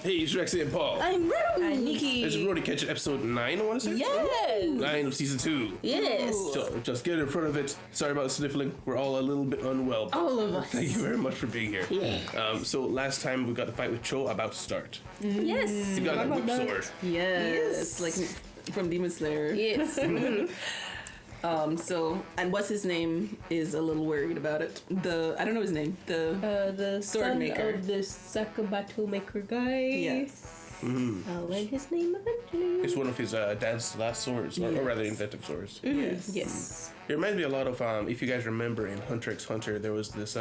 Hey, it's Rexy and Paul. I'm Rurouni. I'm Nikki. It's Rurouni Kenshin episode 9, I want to say? Yes. 9 of season 2. Yes. So just get in front of it. Sorry about sniffling. We're all a little bit unwell. All of us. Thank you very much for being here. Yeah. So last time we got the fight with Cho about to start. Yes. You got that whip sword. Yes, like from Demon Slayer. Yes. And what's his name is a little worried about it. I don't know his name. The Sword son maker. of the Sakabato maker guy. Yes. I'll learn his name eventually. It's one of his dad's last swords, or rather inventive swords. Yes. It reminds me a lot of, if you guys remember in Hunter x Hunter, there was this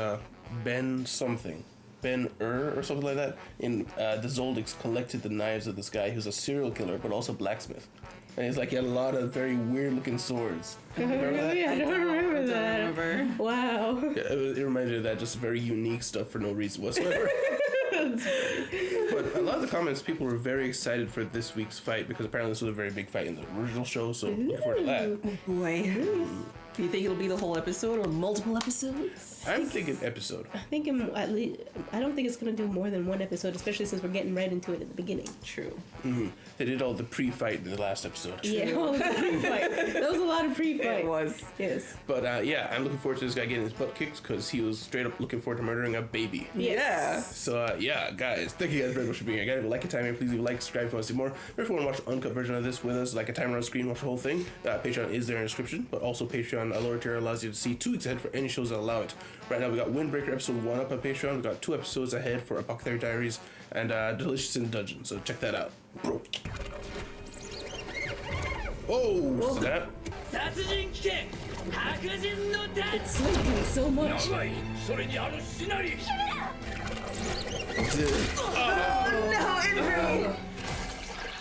Ben something. Ben or something like that. In the Zoldycks collected the knives of this guy who's a serial killer, but also blacksmith. And he's like, he had a lot of very weird looking swords. Remember that? I don't remember that. Wow. Yeah, it reminded me of that, just very unique stuff for no reason whatsoever. But a lot of the comments, people were very excited for this week's fight because apparently this was a very big fight in the original show, so look forward to that. Boy. Do you think it'll be the whole episode or multiple episodes? I'm thinking episode. I think at least. I don't think it's gonna do more than one episode, especially since we're getting right into it at the beginning. True. They did all the pre-fight in the last episode. Yeah, all the pre-fight. That was a lot of pre-fight. It was. Yes. But yeah, I'm looking forward to this guy getting his butt kicked because he was straight up looking forward to murdering a baby. Yes. So yeah, guys, thank you guys very much for being here. Guys, like a time here, please leave a like, subscribe if you want to see more. If you want to watch the uncut version of this with us, like a timer on screen, watch the whole thing. Patreon is there in the description, but also Patreon, a lower tier allows you to see 2 weeks ahead for any shows that allow it. Right now we got Windbreaker episode 1 up on Patreon. We got 2 episodes ahead for Apothecary Diaries and Delicious in Dungeon. So check that out, bro. Oh, snap! It's sleeping so much.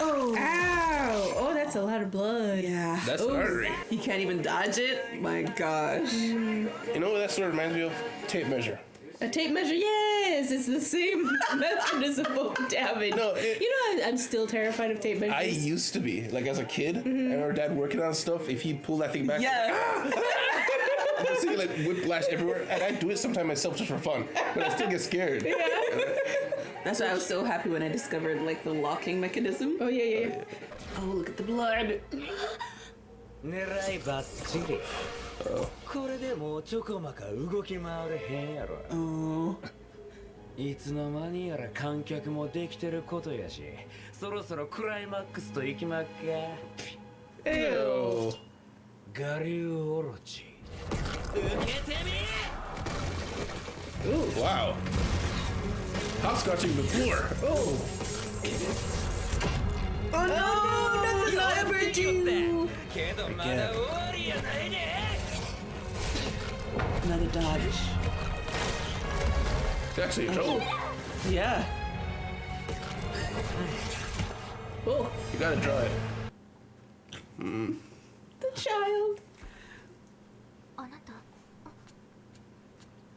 Oh. Ow! Oh, that's a lot of blood. Yeah. That's an artery. You can't even dodge it? My gosh. You know what that sort of reminds me of? Tape measure. A tape measure, yes! It's the same method as a bone damage. No, I'm still terrified of tape measures. I used to be, like as a kid, and our dad working on stuff, if he pulled that thing back, Yeah. I see like whiplash everywhere, and I do it sometimes myself just for fun, but I still get scared. That's why I was so happy when I discovered like the locking mechanism. Oh, yeah. Oh, look at the blood. 狙いバッチリこれでもうちょこまか動き回れへんやろいつの間にやら観客もできてることやしそろそろクライマックスといきまっか Ew. 我流オロチ受けてみ Ooh, wow. Hopscotching the floor. Oh. Oh no! Not the cyber Jew! けどまだ終わりやないで Another dodge. It's actually a trouble. Yeah. Oh, You gotta draw it. the child. あなた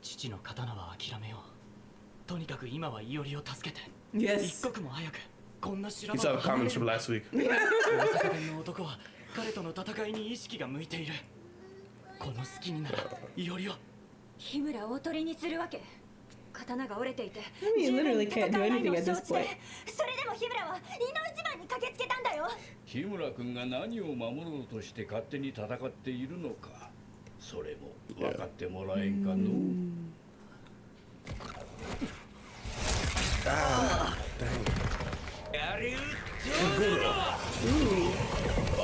父の刀は諦めよう。とにかく今はイオリを助けて。 Yes. 一刻も早くこんな修羅 You 場 saw を the 離れ comments from last week. 大阪弁の男は彼との戦いに意識が向いている。この隙にならイオリを。日村をおとりにするわけ刀が折れていて mean, you literally can't do anything at this point. それでも日村は井の一番に駆けつけたんだよ日村君が何を守ろうとして勝手に戦っているのかそれも分かってもらえんかの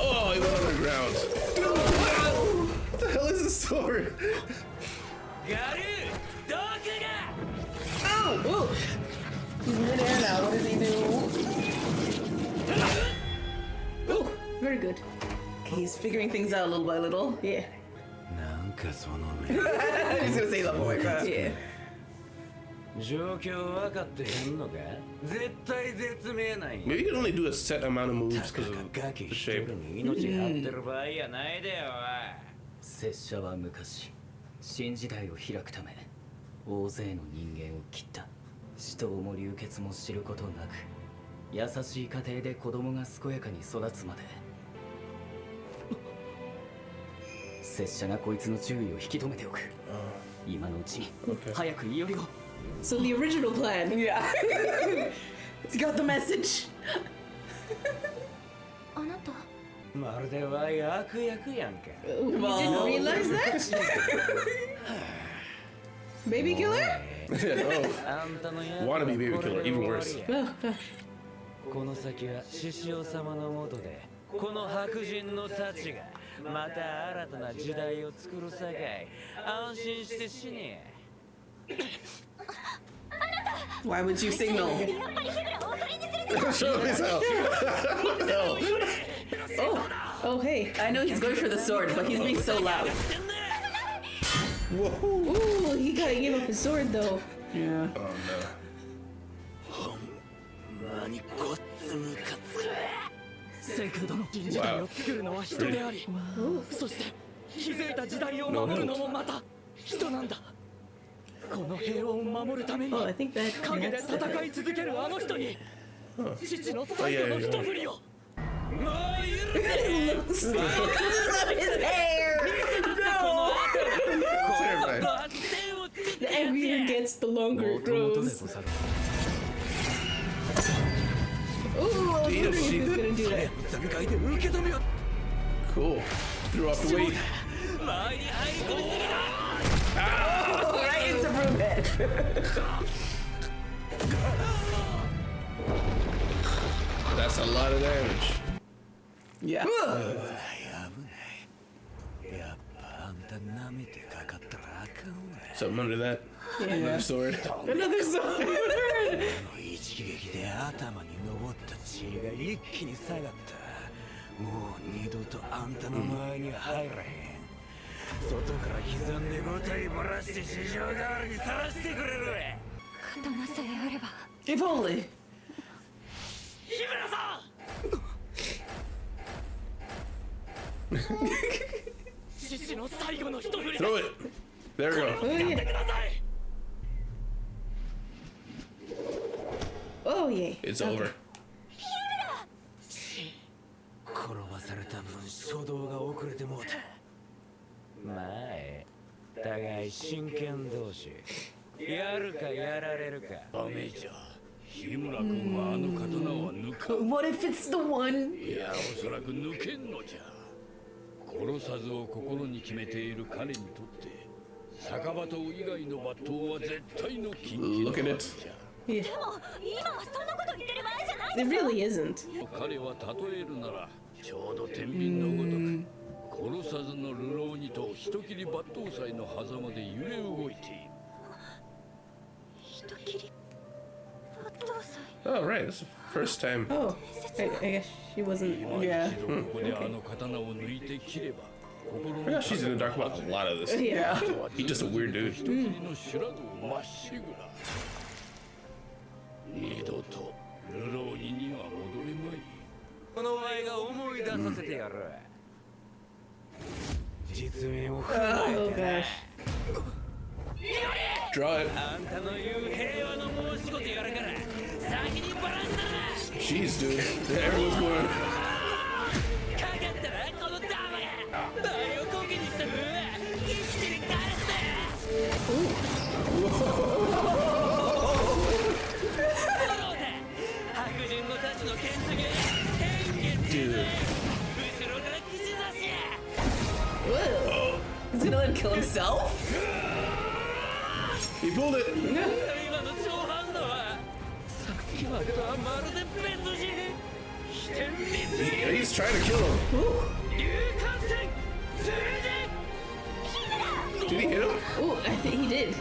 Oh, he went underground. What the hell is this sword? 我流毒が Ooh. He's midair now. What does he do? Oh, very good. He's figuring things out little by little. Yeah. なんかその目 He's gonna say that boy, but Yeah. 状況分かってへんのか絶対絶命ない Maybe you can only do a set amount of moves た because か of がガキ the 一 shape. 人に命張ってる場合やないでよ拙者は昔新時代を開くため大勢の人間を切った。死闘も流血も知ることなく優しい家庭で子供が健やかに育つまで拙者がこいつの注意を引き止めておく。今のうちに Okay. 早くイオリを。 So the original plan. yeah. He's got got the message. あなたまるでは悪役やんか。 You didn't realize that? Baby killer? Oh, あんたのや wannabe baby killer, even worse. Oh, gosh. この先は獅子王様の下でこの白人のたちがまた新たな時代を作るさかい安心して死ね。 Why would you signal? やっぱり日村をおとりにすると Show his hell. Oh, hey. I know he's going for the sword, but he's being so loud. Whoa. Ooh, he gotta give up his sword though. Yeah. Oh no. 何こっつむか聖空殿、時代を作るのは人であり、そして気づいた時代を守るのもまた人なんだ。この平和を守るために Oh, I think that 陰で that's 戦い続けるあの人に Huh. 父の最後の一振りをもう許せ His hair! こ Fair の play. バッテンを作って the angrier it gets, the longer it grows. Ooh, I was wondering if he was gonna do that. 残骸で受け止めよ Cool. Threw off the weight. 前に入り込みすぎだ Right into Broomhead. That's a lot of damage. Yeah. やっぱあんた舐めてかかったらあかんわ Something under that. Yeah. Another sword. Another sword. 一撃で頭に上った血が一気に下がったもう二度とあんたの前には入らへん外から刻んでごたいばらして市場代わりにさらしてくれるわ刀さえあれば If only. 日村さん父の最後の一振り Throw it. There we go. Oh yeah. ください Oh yeah. It's over. 転ばされた分初動が遅れてもうたまあ互い真剣同士やるかやられるかダメじゃ。日村君はあの刀は抜かん。 What if it's the one? いや、おそらく抜けんのじゃ。殺さずを心に決めている彼にとって酒場刀以外の抜刀は絶対の禁忌の Look at は it. ずじゃ。 Yeah. でも今はそんなこと言ってる場合じゃない It really isn't. 彼は例えるならちょうど天秤のごとく殺さずの流浪にと人切り抜刀斎の狭間で揺れ動いている。人切り抜刀斎 Oh, right. That's the first time. Oh, I guess she wasn't. 今 Yeah. 一度ここであの刀を抜いて切れば心 I の forgot she's in the dark about a lot of this. Yeah. He's just a weird dude. 人斬りの修羅道まっしぐら。二度と流浪人には戻れまい。この前が思い出させてやる実面を踏ま Oh えてな gosh. Draw it. あんたの言う平和の申し子とやるから先にバランスだな Jeez, dude. Everyone's going. かかったなこのダマが大をこけにした分は一気に返す白人のたちの剣継ぎ変幻自在後ろから串刺しや Whoa. He's gonna let him kill himself? He pulled it. 今の超反応はさっきまでとはまるで別人飛天立 He's trying to kill him. 流感戦通じ Did he hit him? Oh, I think he did.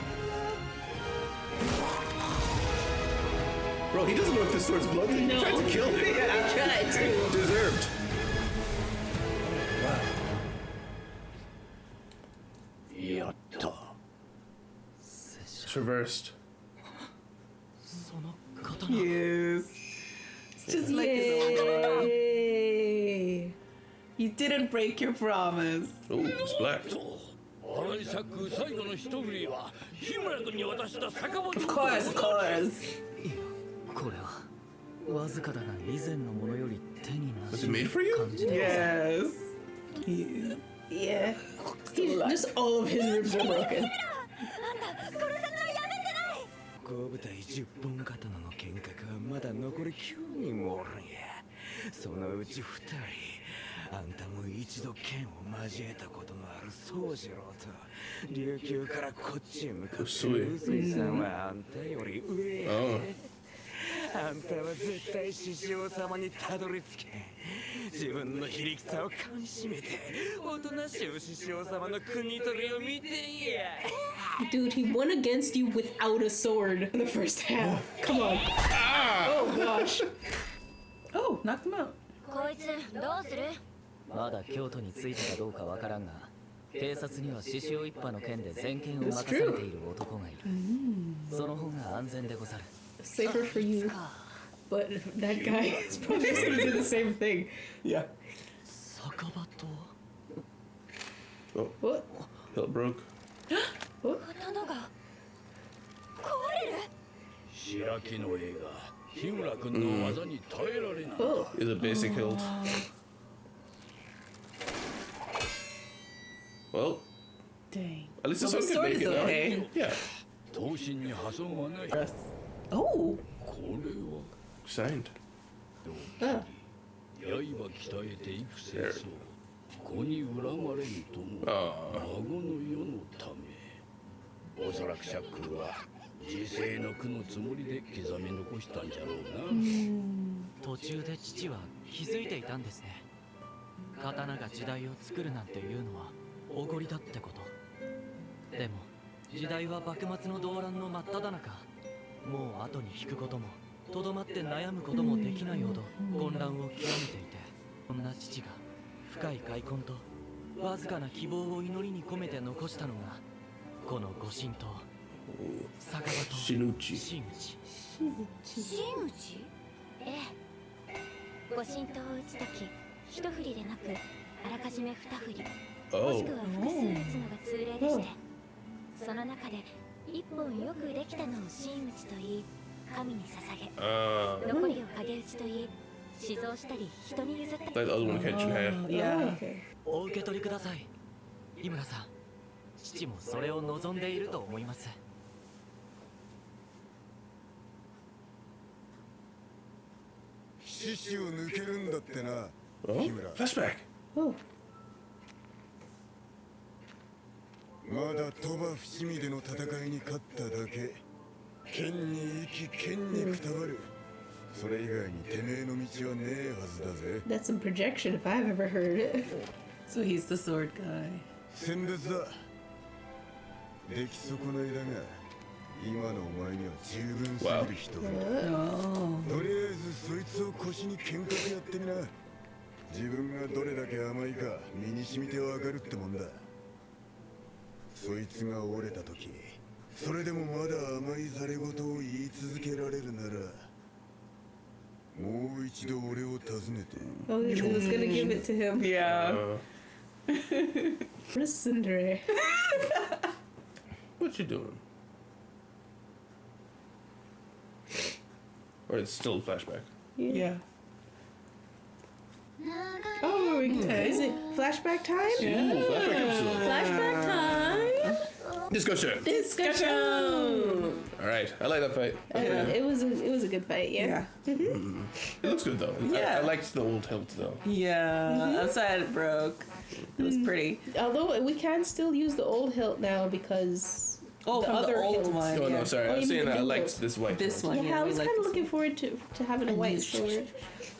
Bro, he doesn't know if this sword's bloody. He No. tried to kill him. I tried to. Deserved. Yatta. Traversed. Yes. It's just like his own. Yay. You didn't break your promise. Oh, it's black. アライサック最後の一振りは日村君に渡した酒場 Of course, of course. これはわずかだが以前のものより手にな Was it made for you? 感じで Yes. He- Yeah. Just all of his ribs are broken. あんた殺さずはやめてない行部隊10本刀の剣客はまだ残り9人もおるんや。そのうち2人、あんたも一度剣を交えたことのある宗次郎と琉球からこっちへ向かってる臼井さんはあんたより上や。あんたは絶対獅子王様にたどり着け。自分の非力さをかみしめておとなしい獅子王様の国取りを見ていや。 Dude, he won against you without a sword in the first half. Come on. Oh gosh. Oh, knocked him out. こいつどうする？まだ京都に着いたかどうかわからんが、警察には獅子王一派の件で全権を任されている男がいる。その方が安全でござる。 Safer for you. But that guy is probably just gonna do the same thing. Yeah. 酒場と Oh, What? hilt broke. 刀が壊れる？白木の絵が日村君の技に耐えられない。 Oh. Is a basic hilt. Well, Dang. at least this Well, one the could sword make is it. Huh? okay. Yeah. 刀身に破損はない。 Oh. これは Signed. Oh. 刃鍛えて幾世そう。子に恨まれんとも Ah. 孫の世のため。おそらくシャックルは時世の苦のつもりで刻み残したんじゃろうな。途中で父は気づいていたんですね。刀が時代を作るなんていうのはおごりだってこと。でも時代は幕末の動乱の真っ只中。もう後に引くこともとどまって悩むこともできないほど混乱を極めていて、そんな父が深い開墾とわずかな希望を祈りに込めて残したのがこの御神刀酒場と Shinuchi. 真打ち。真打ち？ええ。御神刀を打つとき、一振りでなく、あらかじめ二振り、もし Oh. くは複数打つのが通例でして、その中で一本よくできたのを真打ちと言い、神に捧げ、 残りを影打ちと言い、死蔵したり人に譲ったり。 Like the other one Kenshin had. Yeah. Okay. お受け取りください。井村さん、父もそれを望んでいると思います。獅子を抜けるんだってな、 Oh, 日村。 flashback. Oh. まだ鳥羽伏見での戦いに勝っただけ。剣に生き、剣にくたばる。それ以外にてめえの道はねえはずだぜ。 That's some projection if I've ever heard it. So he's the sword guy. 選別だ。出来損ないだが、今のお前には十分すぎる人がいる。 Oh. とりあえずそいつを腰に剣客やってみな。自分がどれだけ甘いか身に染みてわかるってもんだ。そいつが折れた時、それでもまだ甘いざれ言を言い続けられるなら、もう一度俺を訪ねて。 Oh, he was gonna give it to him. Yeah. What a Cinderella. What you doing? Or it's still flashback. Yeah. Oh, is it flashback time? Ooh, flashback episode. Flashback time. Discussion. Discussion. All right, I like that fight. It was a good fight. Yeah. Yeah. It looks good though. Yeah. I liked the old hilt though. Yeah. I'm sad it broke. It was pretty. Although we can still use the old hilt now because Oh, from the old hilt. one. Oh yeah. no, sorry. Oh, I you was mean saying the I new liked hilt. this white. This hilt. one. Yeah, I was we kind of like looking forward to having a white sword,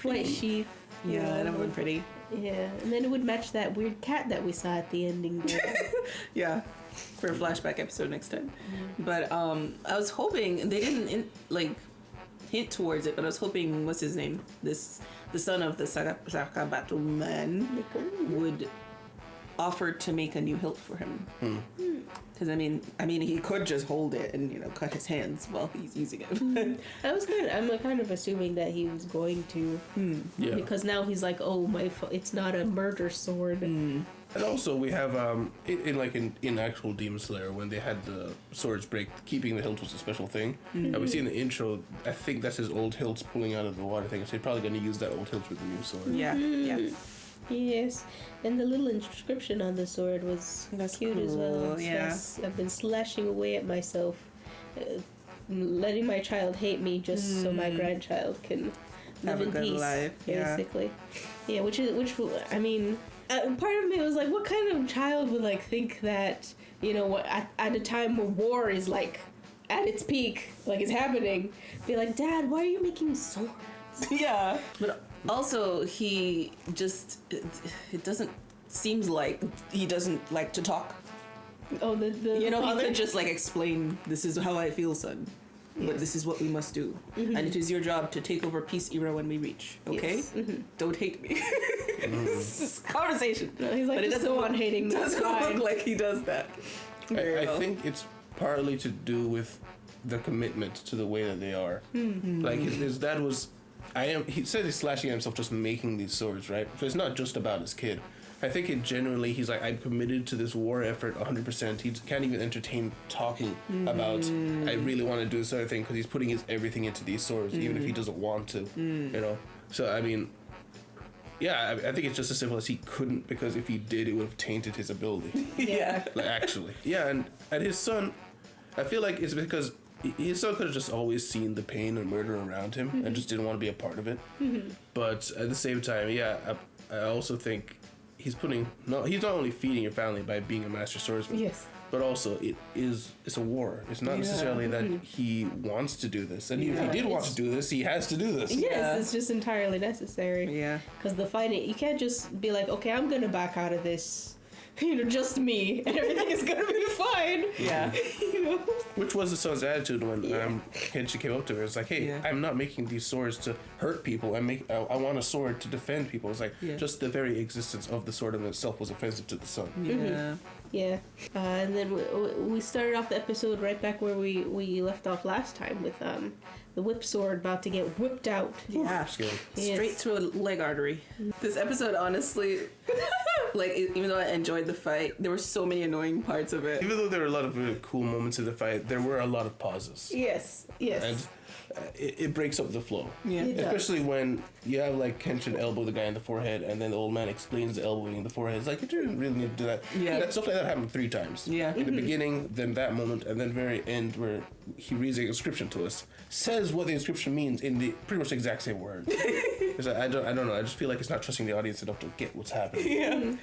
white sheath. Yeah, that would be pretty. Yeah, and then it would match that weird cat that we saw at the ending. There. Yeah, for a flashback episode next time. But I was hoping they didn't hint towards it, but I was hoping what's his name? The son of the Sakabato man would offer to make a new hilt for him. Because I mean, he could just hold it and cut his hands while he's using it. I'm kind of assuming that he was going to, Yeah. because now he's like, oh it's not a murder sword. And also we have in actual Demon Slayer when they had the swords break, keeping the hilt was a special thing. And we see in the intro, I think that's his old hilt pulling out of the water thing. So he's probably going to use that old hilt with the new sword. Yeah, yeah. Yes, and the little inscription on the sword was That's cute as well. cool, It yeah. says, I've been slashing away at myself. letting my child hate me just so my grandchild can live Have a in good peace, life, yeah. basically. Yeah, which I mean, part of me was like, what kind of child would like think that, you know, at a time where war is like at its peak, like it's happening, be like, Dad, why are you making swords? Yeah. But also, he just, it doesn't, seems like he doesn't like to talk. Oh, the You know, father? he could just like explain, this is how I feel, son. But this is what we must do. And it is your job to take over peace era when we reach, okay? Yes. Don't hate me. This is conversation. No, he's like, but it just doesn't go on hating me. doesn't Fine. look like he does that. I think it's partly to do with the commitment to the way that they are. Like his dad was, he said he's slashing at himself just making these swords, right? So it's not just about his kid. I think it genuinely, he's like, I'm committed to this war effort 100%. He can't even entertain talking about, I really want to do this other thing, because he's putting his everything into these swords, even if he doesn't want to, you know? So, I mean, yeah, I think it's just as simple as he couldn't, because if he did, it would have tainted his ability. Yeah. Like, actually. Yeah, and his son, I feel like it's because his son could have just always seen the pain and murder around him and just didn't want to be a part of it. But at the same time, yeah, I also think he's not only feeding your family by being a master swordsman, Yes. but also it's a war. It's not necessarily that he wants to do this. And if he did want to do this, he has to do this. Yes, Yeah. it's just entirely necessary. Yeah. Because the fighting, you can't just be like, okay, I'm gonna back out of this, you know, just me, and everything is gonna be fine. Yeah. You know? Which was the son's attitude when Kenshin came up to her. It's like, hey, I'm not making these swords to hurt people. I want a sword to defend people. It's like, just the very existence of the sword in itself was offensive to the son. Yeah. Yeah. And then we started off the episode right back where we left off last time with the whip sword about to get whipped out. Yeah. Scary. Yes. Straight through a leg artery. This episode, honestly, like, even though I enjoyed the fight, there were so many annoying parts of it. Even though there were a lot of really cool moments in the fight, there were a lot of pauses. Yes. Yes. And it breaks up the flow. Yeah. It does. Especially when you have like Kenshin elbow the guy in the forehead, and then the old man explains the elbowing in the forehead. It's like, you didn't really need to do that. Yeah. That stuff like that happened 3 times. Yeah. In the beginning, then that moment, and then very end where he reads the inscription to us, says what the inscription means in the pretty much the exact same words. It's like, I don't know. I just feel like it's not trusting the audience enough to get what's happening. Yeah.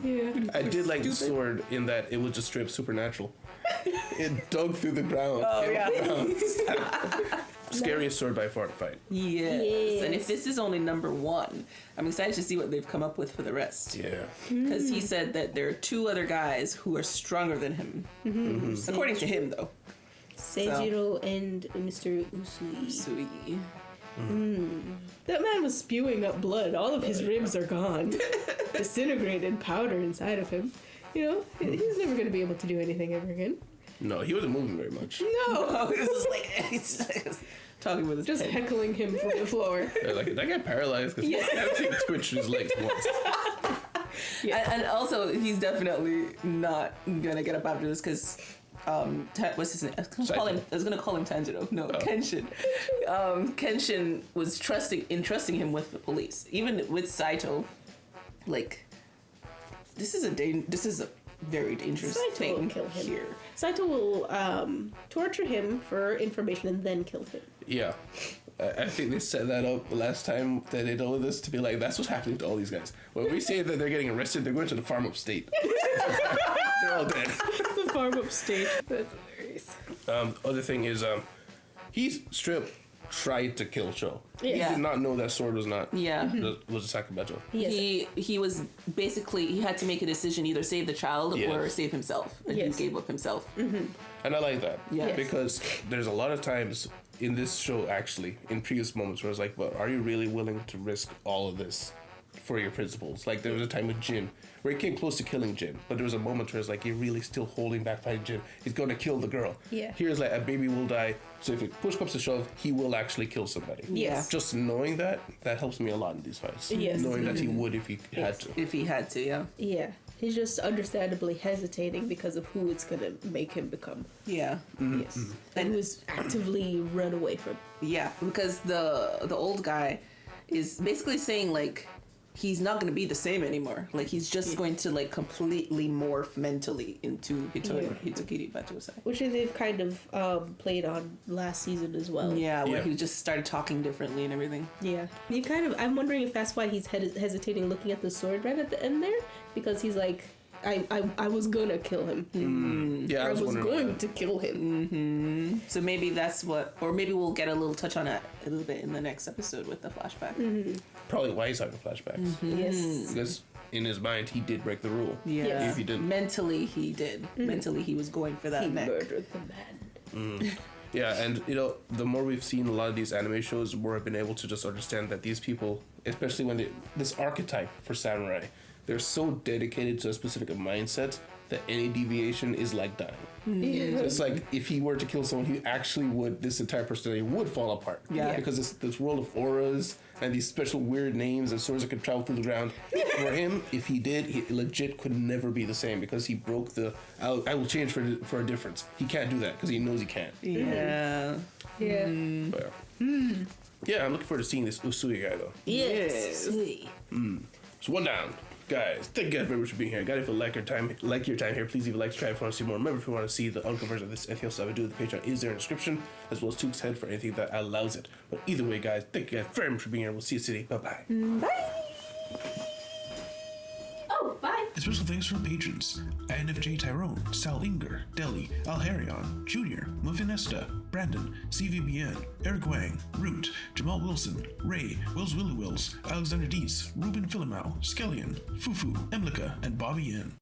Yeah. I did like the sword in that it was just straight up supernatural. It dug through the ground. Oh, yeah. Scariest sword by far to fight. Yes. And if this is only number 1, I'm excited to see what they've come up with for the rest. Yeah. Because he said that there are 2 other guys who are stronger than him. According to him, though. Seijiro and Mr. Usui. Sui. That man was spewing up blood. All of his ribs are gone. Disintegrated powder inside of him. You know, he's never going to be able to do anything ever again. No, he wasn't moving very much. No. This is like, he's just talking with his Just head. heckling him from the floor. Yeah, like, that guy paralyzed because Yes. he had to twitch his legs once. And also, he's definitely not gonna get up after this because, what's his name? I was gonna call him Tanjiro. No, Kenshin. Kenshin was entrusting him with the police, even with Saito. Like, this is a very dangerous Saito thing will kill him. here. Saito will torture him for information and then kill him. Yeah. I think they set that up the last time that they did this to be like, that's what's happening to all these guys. When we say that they're getting arrested, they're going to the farm upstate. They're all dead. The farm upstate. That's hilarious. Other thing is, he's straight up tried to kill Cho. Yeah. He did not know that sword was not Yeah. was a Sakabato. Yes. He was basically, he had to make a decision, either save the child or Yes. save himself, and Yes. he gave up himself. And I like that. Yeah. Yes. Because there's a lot of times in this show, actually, in previous moments where it's like, but are you really willing to risk all of this for your principles? Like, there was a time with Jin where he came close to killing Jin, but there was a moment where it's like, you're really still holding back fighting Jin. He's going to kill the girl. Yeah. Here's like, a baby will die, so if it push comes to shove, he will actually kill somebody. Yes. Just knowing that helps me a lot in these fights. Yes. Knowing that he would if he had to. If he had to, yeah. Yeah. He's just understandably hesitating because of who it's gonna make him become. Yeah. Yes. And who's actively run away from. Yeah, because the old guy is basically saying, like, he's not going to be the same anymore. Like, he's just going to, like, completely morph mentally into Hitsukiri Bachiosai. Which they've kind of played on last season as well. Yeah, where he just started talking differently and everything. Yeah. I'm wondering if that's why he's hesitating looking at the sword right at the end there, because he's like, I was gonna kill him. Yeah, I was going to kill him. So maybe that's what, or maybe we'll get a little touch on that a little bit in the next episode with the flashback. Probably why he's having flashbacks. Yes. Because in his mind, he did break the rule. Yeah. Yes. If he didn't. Mentally, he did. Mentally, he was going for that He neck. murdered the man. Yeah, and you know, the more we've seen a lot of these anime shows, the more I've been able to just understand that these people, especially when this archetype for samurai, they're so dedicated to a specific mindset that any deviation is like dying. So it's like if he were to kill someone, he actually would. This entire personality would fall apart. Yeah. Because this world of auras and these special weird names and swords that could travel through the ground. For him, if he did, he legit could never be the same because he broke the. I will change for a difference. He can't do that because he knows he can't. Yeah. Yeah. But, yeah, I'm looking forward to seeing this Usui guy though. Yes. So one down. Guys, thank you guys very much for being here. Guys, if you like your time here, please leave a like, subscribe if you want to see more. Remember, if you want to see the uncut version of this, anything else I would do with the Patreon is there in the description, as well as Tuke's head for anything that allows it. But either way, guys, thank you guys very much for being here. We'll see you today. Bye-bye. Bye. Oh, bye. Special thanks to our patrons: INFJ Tyrone, Sal Inger, Deli, Alharion, Jr., Muffinesta, Brandon, CVBN, Eric Wang, Root, Jamal Wilson, Ray, Wills Willy Wills, Alexander Deese, Ruben Philimau, Skellion, Fufu, Emlika, and Bobby Yin.